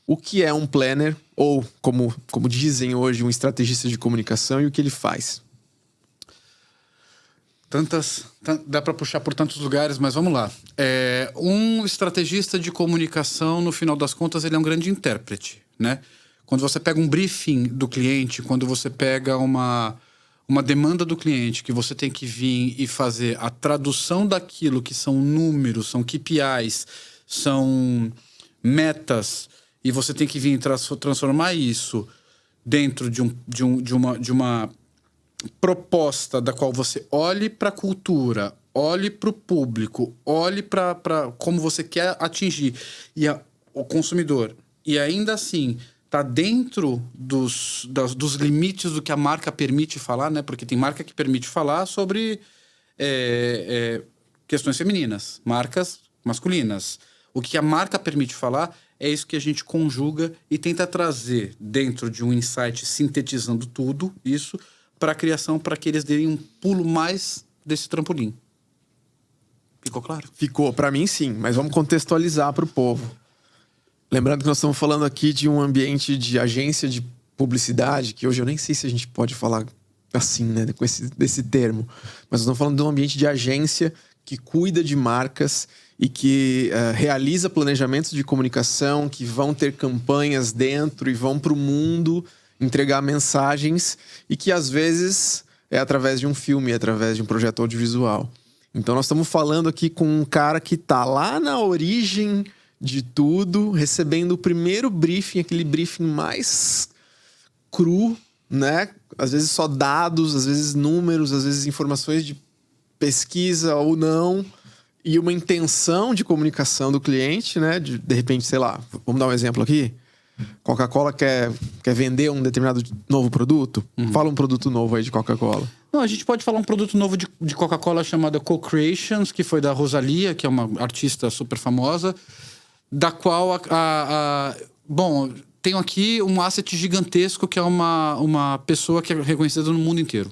o que é um planner, ou como dizem hoje, um estrategista de comunicação e o que ele faz. Dá para puxar por tantos lugares, mas vamos lá. Um estrategista de comunicação, no final das contas, ele é um grande intérprete, né? Quando você pega um briefing do cliente, quando você pega uma demanda do cliente, que você tem que vir e fazer a tradução daquilo que são números, são KPIs, são metas, e você tem que vir e transformar isso dentro de uma proposta da qual você olhe para a cultura, olhe para o público, olhe para como você quer atingir o consumidor, e ainda assim tá dentro dos limites do que a marca permite falar, né? Porque tem marca que permite falar sobre questões femininas, marcas masculinas. O que a marca permite falar é isso que a gente conjuga e tenta trazer dentro de um insight, sintetizando tudo isso para a criação, para que eles deem um pulo mais desse trampolim. Ficou claro? Ficou, para mim sim, mas vamos contextualizar para o povo. Lembrando que nós estamos falando aqui de um ambiente de agência de publicidade, que hoje eu nem sei se a gente pode falar assim, né, desse termo. Mas nós estamos falando de um ambiente de agência que cuida de marcas e que realiza planejamentos de comunicação, que vão ter campanhas dentro e vão para o mundo entregar mensagens e que às vezes é através de um filme, através de um projeto audiovisual. Então nós estamos falando aqui com um cara que está lá na origem de tudo, recebendo o primeiro briefing, aquele briefing mais cru, né? Às vezes só dados, às vezes números, às vezes informações de pesquisa ou não, e uma intenção de comunicação do cliente, né? De repente, sei lá, vamos dar um exemplo aqui. Coca-Cola quer vender um determinado novo produto? Fala um produto novo aí de Coca-Cola. Não, a gente pode falar um produto novo de Coca-Cola chamado Co-Creations, que foi da Rosalía, que é uma artista super famosa, da qual bom, tenho aqui um asset gigantesco que é uma pessoa que é reconhecida no mundo inteiro.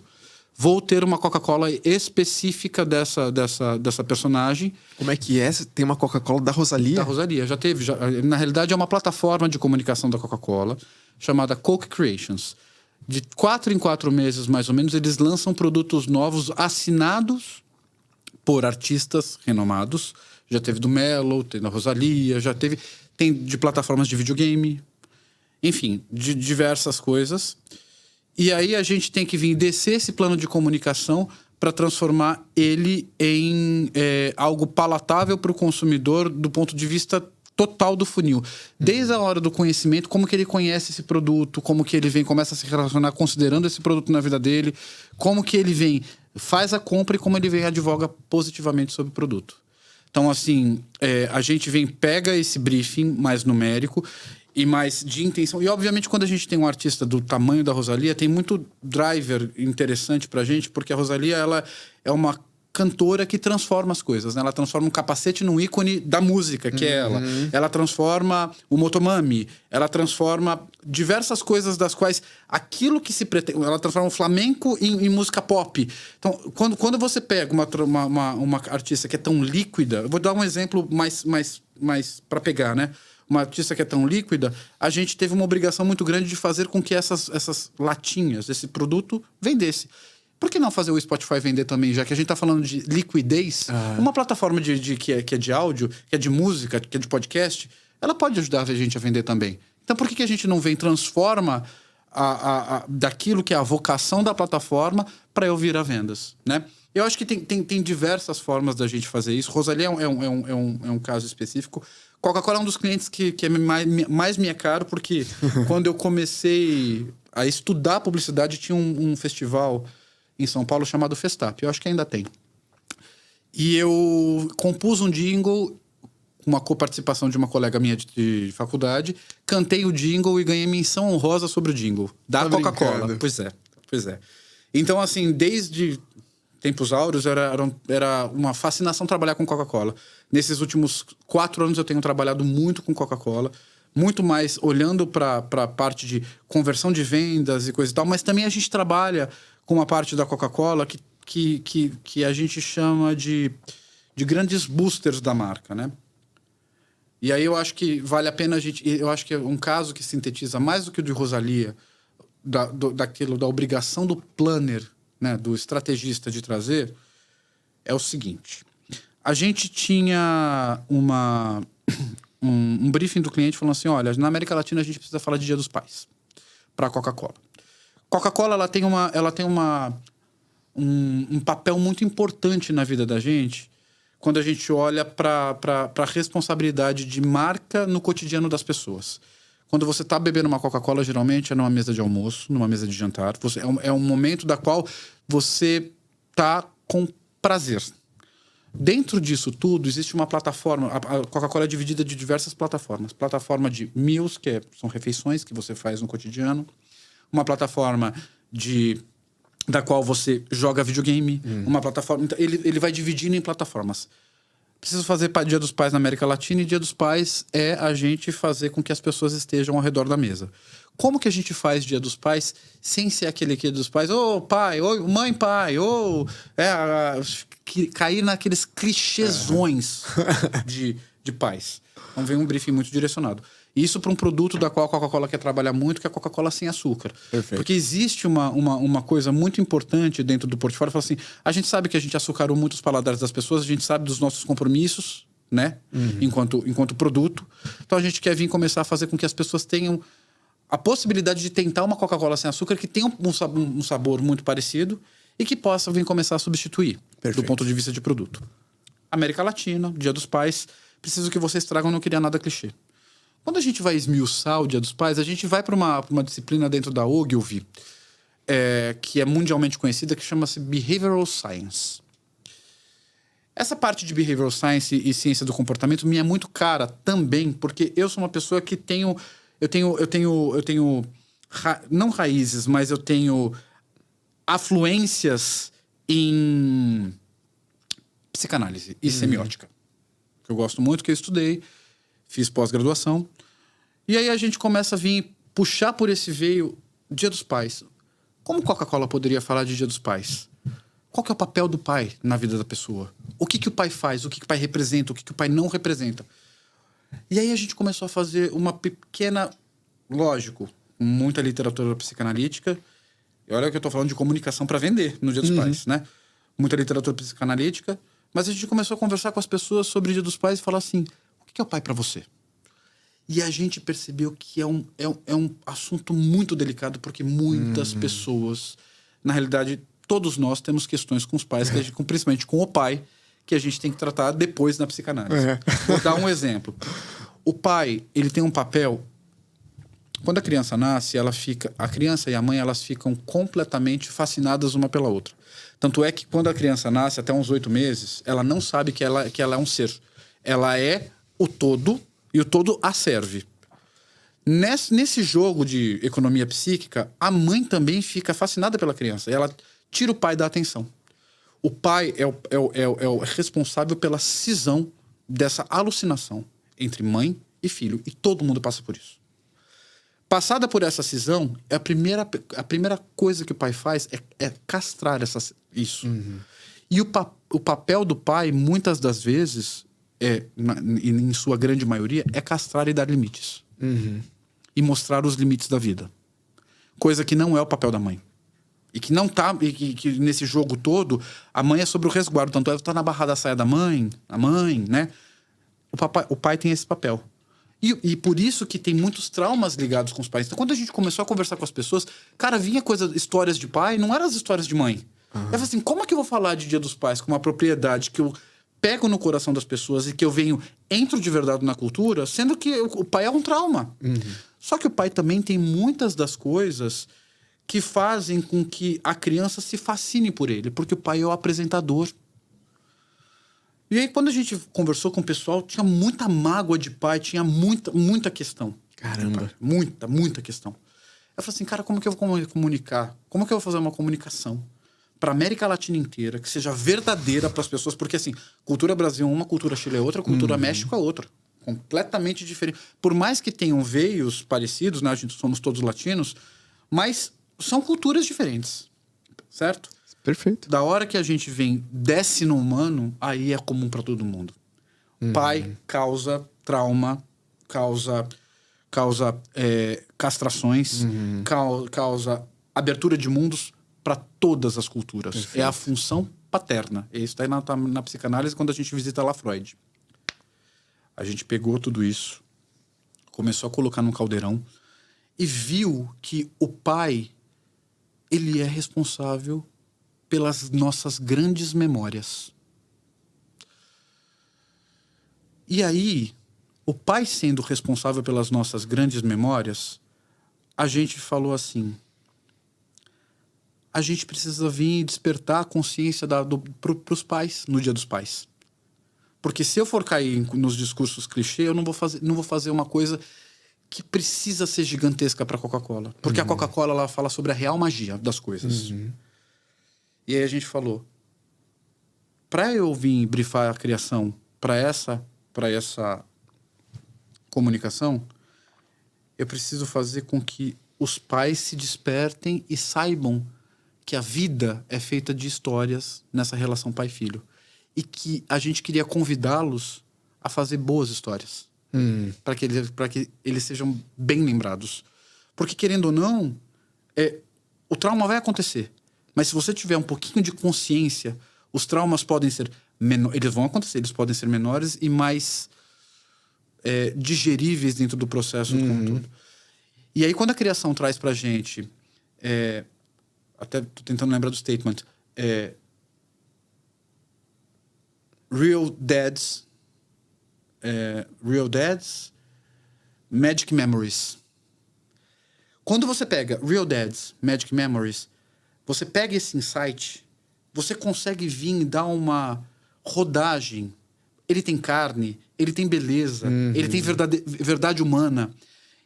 Vou ter uma Coca-Cola específica dessa personagem. Como é que é? Tem uma Coca-Cola da Rosalía? Da Rosalía, já teve. Na realidade, é uma plataforma de comunicação da Coca-Cola chamada Coke Creations. De 4 em 4 meses, mais ou menos, eles lançam produtos novos assinados por artistas renomados. Já teve do Mello, tem da Rosalía, já teve... Tem de plataformas de videogame. Enfim, de diversas coisas. E aí a gente tem que vir descer esse plano de comunicação para transformar ele em algo palatável para o consumidor do ponto de vista total do funil. Desde a hora do conhecimento, como que ele conhece esse produto, como que ele vem, começa a se relacionar considerando esse produto na vida dele, como que ele vem, faz a compra e como ele vem advoga positivamente sobre o produto. Então, assim, a gente vem, pega esse briefing mais numérico e mais de intenção. E, obviamente, quando a gente tem um artista do tamanho da Rosalía, tem muito driver interessante pra gente, porque a Rosalía, ela é uma cantora que transforma as coisas, né? Ela transforma um capacete num ícone da música, que é ela. Ela transforma o Motomami, ela transforma diversas coisas das quais aquilo que se pretende... Ela transforma o flamenco em música pop. Então, quando você pega uma artista que é tão líquida... Eu vou dar um exemplo mais para pegar, né? Uma artista que é tão líquida, a gente teve uma obrigação muito grande de fazer com que essas latinhas, esse produto, vendesse. Por que não fazer o Spotify vender também, já que a gente tá falando de liquidez? Uma plataforma que é de áudio, que é de música, que é de podcast, ela pode ajudar a gente a vender também. Então por que a gente não vem e transforma daquilo que é a vocação da plataforma para eu vir a vendas, né? Eu acho que tem diversas formas da gente fazer isso. Rosalía é um caso específico. Coca-Cola é um dos clientes que é mais me é caro, porque quando eu comecei a estudar publicidade, tinha um festival em São Paulo chamado Festap. Eu acho que ainda tem. E eu compus um jingle, uma coparticipação de uma colega minha de faculdade, cantei o jingle e ganhei menção honrosa sobre o jingle da Coca-Cola. Pois é. Então, assim, desde tempos áureos, era uma fascinação trabalhar com Coca-Cola. Nesses últimos 4 anos eu tenho trabalhado muito com Coca-Cola, muito mais olhando para a parte de conversão de vendas e coisa e tal, mas também a gente trabalha com uma parte da Coca-Cola que a gente chama de grandes boosters da marca, né? E aí eu acho que vale a pena a gente... Eu acho que é um caso que sintetiza mais do que o de Rosalía, da obrigação do planner, né, do estrategista de trazer, é o seguinte. A gente tinha um briefing do cliente falando assim, olha, na América Latina a gente precisa falar de Dia dos Pais para a Coca-Cola. Coca-Cola, ela tem um papel muito importante na vida da gente quando a gente olha para a responsabilidade de marca no cotidiano das pessoas. Quando você está bebendo uma Coca-Cola, geralmente é numa mesa de almoço, numa mesa de jantar. É um momento da qual você está com prazer. Dentro disso tudo, existe uma plataforma. A Coca-Cola é dividida de diversas plataformas. Plataforma de meals, são refeições que você faz no cotidiano. Uma plataforma da qual você joga videogame. Uma plataforma... Então, ele vai dividindo em plataformas. Preciso fazer Dia dos Pais na América Latina, e Dia dos Pais é a gente fazer com que as pessoas estejam ao redor da mesa. Como que a gente faz Dia dos Pais sem ser aquele Dia dos Pais? Ô, pai, ô, mãe, pai, ô... cair naqueles clichêsões de pais. Então vem um briefing muito direcionado. Isso para um produto da qual a Coca-Cola quer trabalhar muito, que é a Coca-Cola sem açúcar. Perfeito. Porque existe uma coisa muito importante dentro do portfólio. Fala assim, a gente sabe que a gente açucarou muito os paladares das pessoas, a gente sabe dos nossos compromissos, né? Enquanto produto. Então a gente quer vir começar a fazer com que as pessoas tenham a possibilidade de tentar uma Coca-Cola sem açúcar que tenha um sabor muito parecido e que possa vir começar a substituir. Perfeito. Do ponto de vista de produto. América Latina, Dia dos Pais, preciso que vocês tragam, não queria nada clichê. Quando a gente vai esmiuçar o Dia dos Pais, a gente vai para uma disciplina dentro da Ogilvy, que é mundialmente conhecida, que chama-se Behavioral Science. Essa parte de Behavioral Science e ciência do comportamento me é muito cara também, porque eu sou uma pessoa que eu tenho não raízes, mas eu tenho afluências em psicanálise e semiótica. Que eu gosto muito, que eu estudei, fiz pós-graduação. E aí a gente começa a vir puxar por esse veio Dia dos Pais. Como Coca-Cola poderia falar de Dia dos Pais? Qual que é o papel do pai na vida da pessoa? O que o pai faz? O que o pai representa? O que o pai não representa? E aí a gente começou a fazer uma pequena... Lógico, muita literatura psicanalítica. E olha que eu tô falando de comunicação para vender no Dia dos Pais, né? Muita literatura psicanalítica. Mas a gente começou a conversar com as pessoas sobre o Dia dos Pais e falar assim, o que é o pai para você? E a gente percebeu que é um assunto muito delicado, porque muitas pessoas, na realidade, todos nós temos questões com os pais, principalmente com o pai, que a gente tem que tratar depois na psicanálise. Vou dar um exemplo. O pai, ele tem um papel... Quando a criança nasce, a criança e a mãe, elas ficam completamente fascinadas uma pela outra. Tanto é que quando a criança nasce, até uns 8 meses, ela não sabe que ela é um ser. Ela é o todo e o todo a serve. Nesse jogo de economia psíquica, a mãe também fica fascinada pela criança. Ela tira o pai da atenção. O pai é o responsável pela cisão dessa alucinação entre mãe e filho. E todo mundo passa por isso. Passada por essa cisão, a primeira coisa que o pai faz é castrar isso. E o papel do pai, muitas das vezes, em sua grande maioria, é castrar e dar limites. E mostrar os limites da vida. Coisa que não é o papel da mãe. E que não tá... E que nesse jogo todo, a mãe é sobre o resguardo. Tanto é que tá na barra da saia da mãe, a mãe, né? O pai tem esse papel. E por isso que tem muitos traumas ligados com os pais. Então, quando a gente começou a conversar com as pessoas, cara, vinha histórias de pai, não eram as histórias de mãe. Eu falei assim, como é que eu vou falar de Dia dos Pais com uma propriedade que eu pego no coração das pessoas e que eu entro de verdade na cultura, sendo que o pai é um trauma. Só que o pai também tem muitas das coisas que fazem com que a criança se fascine por ele, porque o pai é o apresentador. E aí, quando a gente conversou com o pessoal, tinha muita mágoa de pai, tinha muita questão. Caramba. Muita questão. Eu falei assim, cara, como que eu vou comunicar? Como que eu vou fazer uma comunicação para a América Latina inteira, que seja verdadeira para as pessoas? Porque, assim, cultura Brasil é uma, cultura Chile é outra, cultura México é outra. Completamente diferente. Por mais que tenham veios parecidos, né? A gente somos todos latinos, mas são culturas diferentes. Certo? Perfeito. Da hora que a gente desce no humano, aí é comum para todo mundo. Pai causa trauma, causa castrações, causa abertura de mundos para todas as culturas. Perfeito. É a função paterna. Isso está na psicanálise quando a gente visita lá Freud. A gente pegou tudo isso, começou a colocar num caldeirão e viu que o pai, ele é responsável pelas nossas grandes memórias. E aí, o pai sendo responsável pelas nossas grandes memórias, a gente falou assim: a gente precisa vir despertar a consciência para os pais no Dia dos Pais. Porque se eu for cair nos discursos clichê, eu não vou fazer uma coisa que precisa ser gigantesca para a Coca-Cola. Porque a Coca-Cola ela fala sobre a real magia das coisas. E aí a gente falou: para eu vir brifar a criação para essa comunicação, eu preciso fazer com que os pais se despertem e saibam que a vida é feita de histórias nessa relação pai-filho. E que a gente queria convidá-los a fazer boas histórias. Para que eles sejam bem lembrados. Porque, querendo ou não, o trauma vai acontecer. Mas se você tiver um pouquinho de consciência, os traumas podem ser menores. Eles vão acontecer, eles podem ser menores e mais digeríveis dentro do processo como todo. E aí, quando a criação traz pra gente... até tô tentando lembrar do statement. Real Dads, Magic Memories. Quando você pega Real Dads, Magic Memories, você pega esse insight, você consegue vir e dar uma rodagem. Ele tem carne, ele tem beleza, ele tem verdade humana.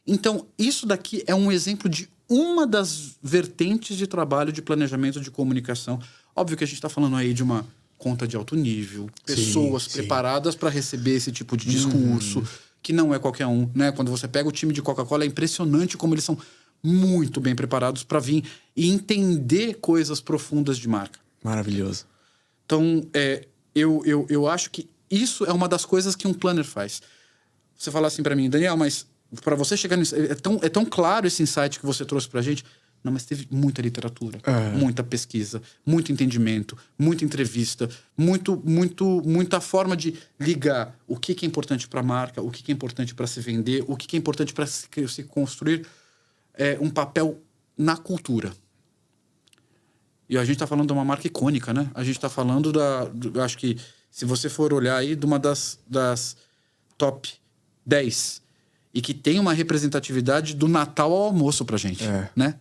Então, isso daqui é um exemplo de uma das vertentes de trabalho de planejamento de comunicação. Óbvio que a gente está falando aí de uma conta de alto nível, pessoas preparadas para receber esse tipo de discurso, que não é qualquer um, né? Quando você pega o time de Coca-Cola, é impressionante como eles são muito bem preparados para vir e entender coisas profundas de marca. Maravilhoso. Então, eu acho que isso é uma das coisas que um planner faz. Você fala assim para mim: Daniel, mas para você chegar nisso, é tão claro esse insight que você trouxe pra gente. Não, mas teve muita literatura, muita pesquisa, muito entendimento, muita entrevista, muita forma de ligar o que é importante para a marca, o que é importante para se vender, o que é importante para se construir um papel na cultura. E a gente está falando de uma marca icônica, né? A gente está falando acho que, se você for olhar aí, de uma das top 10 e que tem uma representatividade do Natal ao almoço pra gente, né?